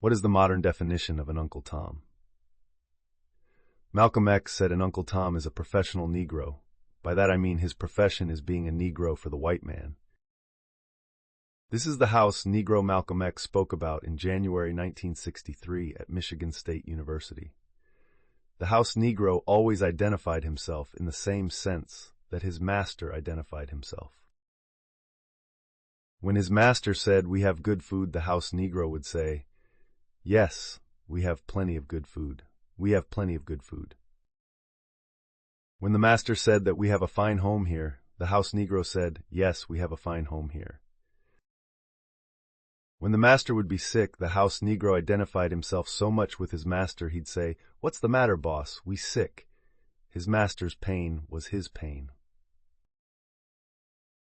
What is the modern definition of an Uncle Tom? Malcolm X said an Uncle Tom is a professional Negro. By that I mean his profession is being a Negro for the white man. This is the house Negro Malcolm X spoke about in January 1963 at Michigan State University. The house Negro always identified himself in the same sense that his master identified himself. When his master said, "We have good food," the house Negro would say, "Yes, we have plenty of good food. We have plenty of good food." When the master said that we have a fine home here, the house Negro said, "Yes, we have a fine home here." When the master would be sick, the house Negro identified himself so much with his master he'd say, "What's the matter, boss? We sick." His master's pain was his pain.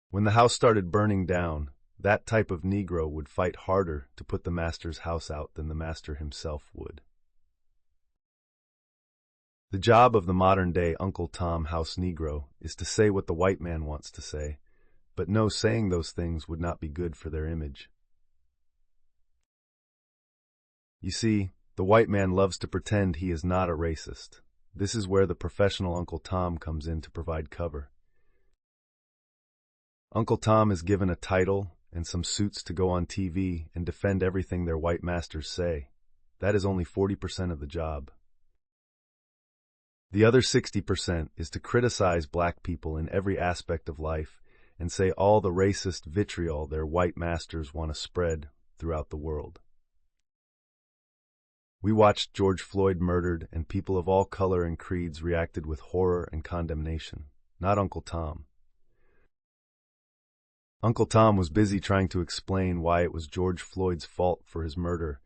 When the house started burning down, that type of Negro would fight harder to put the master's house out than the master himself would. The job of the modern-day Uncle Tom house Negro is to say what the white man wants to say, but no, saying those things would not be good for their image. You see, the white man loves to pretend he is not a racist. This is where the professional Uncle Tom comes in to provide cover. Uncle Tom is given a title and some suits to go on TV and defend everything their white masters say. That is only 40% of the job. The other 60% is to criticize black people in every aspect of life and say all the racist vitriol their white masters want to spread throughout the world. We watched George Floyd murdered, and people of all color and creeds reacted with horror and condemnation, not Uncle Tom. Uncle Tom was busy trying to explain why it was George Floyd's fault for his murder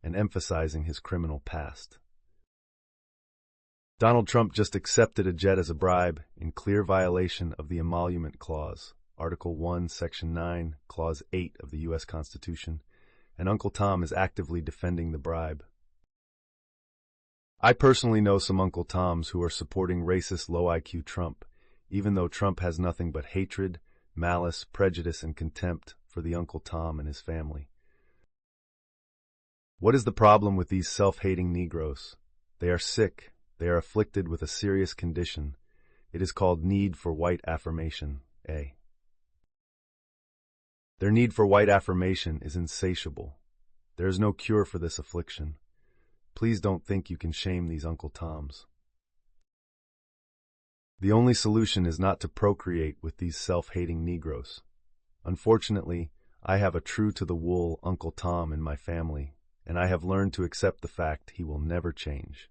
and emphasizing his criminal past. Donald Trump just accepted a jet as a bribe in clear violation of the Emolument Clause, Article 1, Section 9, Clause 8 of the U.S. Constitution, and Uncle Tom is actively defending the bribe. I personally know some Uncle Toms who are supporting racist low-IQ Trump, even though Trump has nothing but hatred, malice, prejudice, and contempt for the Uncle Tom and his family. What is the problem with these self-hating Negroes? They are sick. They are afflicted with a serious condition. It is called need for white affirmation, A. Their need for white affirmation is insatiable. There is no cure for this affliction. Please don't think you can shame these Uncle Toms. The only solution is not to procreate with these self-hating Negroes. Unfortunately, I have a true-to-the-wool Uncle Tom in my family, and I have learned to accept the fact he will never change.